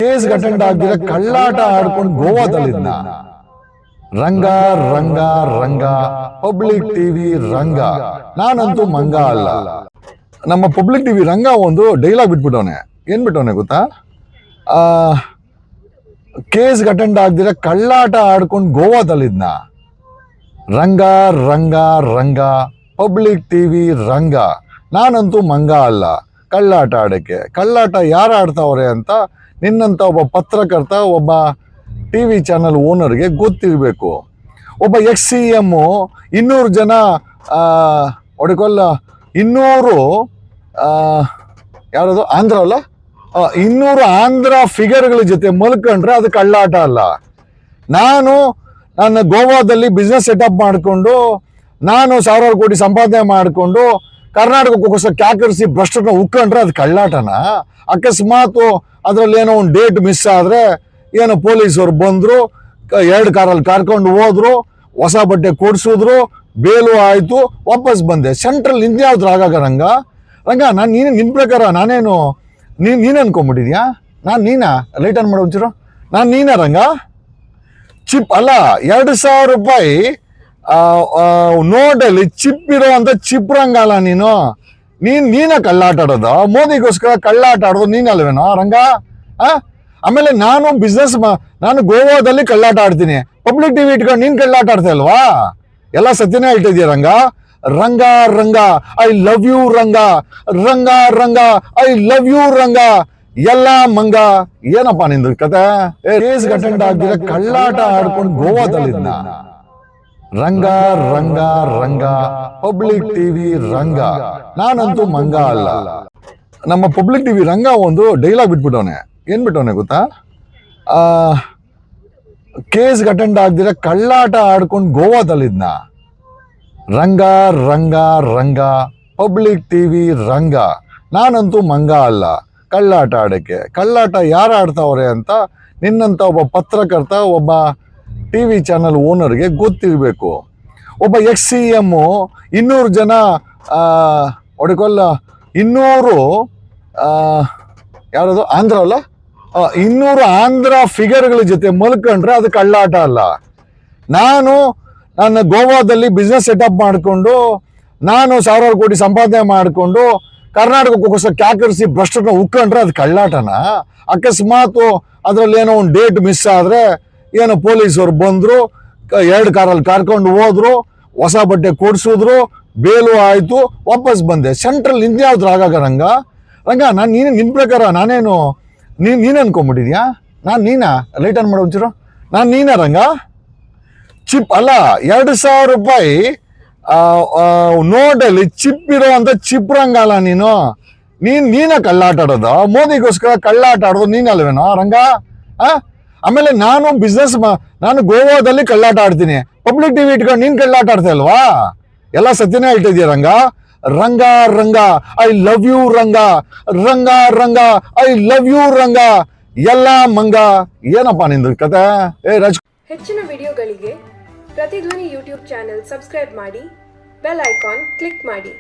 Case attend ಆಗಿದ್ರೆ ಕಳ್ಳಾಟ ಆಡ್ಕೊಂಡು ಗೋವಾದಲ್ಲಿದ್ದ ರಂಗ ರಂಗ ರಂಗ public TV ರಂಗ. ನಾನಂತೂ ಮಂಗ ಅಲ್ಲ. ನಮ್ಮ ಪಬ್ಲಿಕ್ ಟಿವಿ ರಂಗ ಒಂದು ಡೈಲಾಗ್ ಬಿಟ್ಬಿಟ್ಟವನೆ. ಏನ್ ಬಿಟ್ಟವನೆ ಗೊತ್ತಾ? ಕೇಸ್ ಅಟೆಂಡ್ ಆಗದಿರ ಕಳ್ಳಾಟ ಆಡ್ಕೊಂಡು ಗೋವಾದಲ್ಲಿದ್ನ ರಂಗ ರಂಗ ರಂಗ ಪಬ್ಲಿಕ್ ಟಿವಿ ರಂಗ. ನಾನಂತೂ ಮಂಗ ಅಲ್ಲ ಕಳ್ಳಾಟ ಆಡಕ್ಕೆ. ಕಳ್ಳಾಟ ಯಾರು ಆಡ್ತಾವ್ರೆ ಅಂತ ನಿನ್ನಂತ ಒಬ್ಬ ಪತ್ರಕರ್ತ, ಒಬ್ಬ ಟಿವಿ ಚಾನಲ್ ಓನರ್ಗೆ ಗೊತ್ತಿರಬೇಕು. ಒಬ್ಬ XCM 200 ಜನ ಒಡಕೊಲ್ಲ 200 ಯಾರದು ಆಂಧ್ರ ಅಲ್ಲ 200 ಆಂಧ್ರ ಫಿಗರ್ಗಳ ಜೊತೆ ಮಲ್ಕೊಂಡ್ರೆ ಅದು ಕಳ್ಳಾಟ ಅಲ್ಲ. ನಾನು ನನ್ನ ಗೋವಾದಲ್ಲಿ ಬಿಸ್ನೆಸ್ ಸೆಟಪ್ ಮಾಡಿಕೊಂಡು ನಾನು ಸಾವಿರಾರು ಕೋಟಿ ಸಂಪಾದನೆ ಮಾಡಿಕೊಂಡು ಕರ್ನಾಟಕಕ್ಕೋಸ್ಕರ ಕ್ಯಾಕರಿಸಿ ಭ್ರಷ್ಟರನ್ನ ಉಕ್ಕೊಂಡ್ರೆ ಅದು ಕಳ್ಳಾಟನ? ಅಕಸ್ಮಾತ್ ಅದರಲ್ಲಿ ಏನೋ ಒಂದು ಡೇಟ್ ಮಿಸ್ ಆದರೆ ಏನೋ ಪೊಲೀಸರು ಬಂದರು, 2 ಕಾರಲ್ಲಿ ಕರ್ಕೊಂಡು ಹೋದ್ರು, ಹೊಸ ಬಟ್ಟೆ ಕೊಡಿಸಿದ್ರು, ಬೇಲು ಆಯಿತು, ವಾಪಸ್ ಬಂದೆ. ಸೆಂಟ್ರಲ್ ಇನ್ಯಾವ್ದು ಆಗಾಗ ರಂಗ ನಾನು ನಿನ್ನ ಪ್ರಕಾರ ನಾನೇನು ನೀನು ಅನ್ಕೊಂಬಿಟ್ಟಿದ್ಯಾ? ನಾನು ನೀನಾ? ಲೈಟ್ ಆನ್ ಮಾಡೋ ಒಂಚೂರು. ನಾನು ನೀನಾ ರಂಗ? ಚಿಪ್ ಅಲ್ಲ, 2,000 ರೂಪಾಯಿ ನೋಟಲ್ಲಿ ಚಿಪ್ ಇರೋ ಅಂತ ಚಿಪ್ ರಂಗ ಅಲ್ಲ ನೀನು. ನೀನ ಕಳ್ಳಾಟ ಆಡೋದು? ಮೋದಿಗೋಸ್ಕರ ಕಳ್ಳಾಟ ಆಡೋದು ನೀನಲ್ವೇನೋ ರಂಗ? ಆಮೇಲೆ ನಾನು ಗೋವಾದಲ್ಲಿ ಕಳ್ಳಾಟ ಆಡ್ತೀನಿ, ಪಬ್ಲಿಕ್ ಟಿವಿ ಇಟ್ಕೊಂಡು ನೀನ್ ಕಳ್ಳಾಟ ಆಡ್ತಾ ಇಲ್ವಾ? ಎಲ್ಲ ಸತ್ಯನೇ ಹೇಳ್ತಿದ್ಯಾ Ranga? Ranga Ranga I love you Ranga, Ranga Ranga I love you Ranga. ಎಲ್ಲ ಮಂಗ. ಏನಪ್ಪಾ ನಿಂದು ಕತೆ? ಕೇಸ್ ಅಟೆಂಡ್ ಆಗಿದ್ರೆ ಕಳ್ಳಾಟ ಆಡ್ಕೊಂಡು ಗೋವಾದಲ್ಲಿದ್ನ ರಂಗ ರಂಗ ರಂಗ ಪಬ್ಲಿಕ್ ಟಿವಿ ರಂಗ. ನಾನಂತೂ ಮಂಗ ಅಲ್ಲ. ನಮ್ಮ ಪಬ್ಲಿಕ್ ಟಿವಿ ರಂಗ ಒಂದು ಡೈಲಾಗ್ ಬಿಟ್ಬಿಟ್ಟವನೆ. ಏನ್ ಬಿಟ್ಟವನೆ ಗೊತ್ತಾ? ಕೇಸ್ ಅಟೆಂಡ್ ಆಗದಿರ ಕಳ್ಳಾಟ ಆಡ್ಕೊಂಡು ಗೋವಾದಲ್ಲಿದ್ನ ರಂಗ ರಂಗ ರಂಗ ಪಬ್ಲಿಕ್ ಟಿವಿ ರಂಗ. ನಾನಂತೂ ಮಂಗ ಅಲ್ಲ ಕಳ್ಳಾಟ ಆಡಕ್ಕೆ. ಕಳ್ಳಾಟ ಯಾರು ಆಡ್ತಾವ್ರೆ ಅಂತ ನಿನ್ನಂತ ಒಬ್ಬ ಪತ್ರಕರ್ತ, ಒಬ್ಬ ಟಿವಿ ಚಾನಲ್ ಓನರ್ಗೆ ಗೊತ್ತಿರಬೇಕು. ಒಬ್ಬ XCM 200 ಜನ ಒಡಕೊಲ್ಲ 200 ಯಾರದು ಆಂಧ್ರ ಅಲ್ಲ 200 ಆಂಧ್ರ ಫಿಗರ್ಗಳ ಜೊತೆ ಮಲ್ಕೊಂಡ್ರೆ ಅದು ಕಳ್ಳಾಟ ಅಲ್ಲ. ನಾನು ನನ್ನ ಗೋವಾದಲ್ಲಿ ಬಿಸ್ನೆಸ್ ಸೆಟಪ್ ಮಾಡಿಕೊಂಡು ನಾನು ಸಾವಿರಾರು ಕೋಟಿ ಸಂಪಾದನೆ ಮಾಡಿಕೊಂಡು ಕರ್ನಾಟಕಕ್ಕೋಸ್ಕರ ಕ್ಯಾಕರಿಸಿ ಭ್ರಷ್ಟರನ್ನ ಉಕ್ಕೊಂಡ್ರೆ ಅದು ಕಳ್ಳಾಟನ? ಅಕಸ್ಮಾತ್ ಅದರಲ್ಲಿ ಏನೋ ಒಂದು ಡೇಟ್ ಮಿಸ್ ಆದರೆ ಏನೋ ಪೊಲೀಸರು ಬಂದರು, 2 ಕಾರಲ್ಲಿ ಕರ್ಕೊಂಡು ಹೋದ್ರು, ಹೊಸ ಬಟ್ಟೆ ಕೊಡಿಸಿದ್ರು, ಬೇಲು ಆಯಿತು, ವಾಪಸ್ ಬಂದೆ. ಸೆಂಟ್ರಲ್ ಇನ್ಯಾವ್ದು ಆಗಾಗ ರಂಗ ನಾನು ನಿನ್ನ ಪ್ರಕಾರ ನಾನೇನು ನೀನು ಅನ್ಕೊಂಬಿಟ್ಟಿದ್ಯಾ? ನಾನು ನೀನಾ? ಲೈಟ್ ಆನ್ ಮಾಡೋ ಒಂಚೂರು. ನಾನು ನೀನಾ ರಂಗ? ಚಿಪ್ ಅಲ್ಲ, 2,000 ರೂಪಾಯಿ ನೋಟಲ್ಲಿ ಚಿಪ್ ಇರೋ ಅಂತ ಚಿಪ್ ರಂಗ ಅಲ್ಲ ನೀನು. ನೀನ ಕಳ್ಳಾಟ ಆಡೋದು? ಮೋದಿಗೋಸ್ಕರ ಕಳ್ಳಾಟ ಆಡೋದು ನೀನಲ್ವೇನೋ ರಂಗ? ಆಮೇಲೆ ನಾನು ಗೋವಾದಲ್ಲಿ ಕಳ್ಳಾಟ ಆಡ್ತೀನಿ, ಪಬ್ಲಿಕ್ ಟಿವಿ ಇಟ್ಕೊಂಡು ನೀನ್ ಕಳ್ಳಾಟ ಆಡ್ತಾ ಇಲ್ವಾ? ಎಲ್ಲ ಸತ್ಯನೇ ಹೇಳ್ತಿದ್ಯಾ Ranga? Ranga Ranga I love you Ranga, Ranga Ranga I love you Ranga. ಎಲ್ಲ ಮಂಗ. ಏನಪ್ಪಾ ನಿಂದು ಕತೆ? ಹೆಚ್ಚಿನ ವಿಡಿಯೋಗಳಿಗೆ ಪ್ರತಿಧ್ವನಿ ಯೂಟ್ಯೂಬ್ ಚಾನೆಲ್ ಸಬ್ಸ್ಕ್ರೈಬ್ ಮಾಡಿ, ಬೆಲ್ ಐಕಾನ್ ಕ್ಲಿಕ್ ಮಾಡಿ.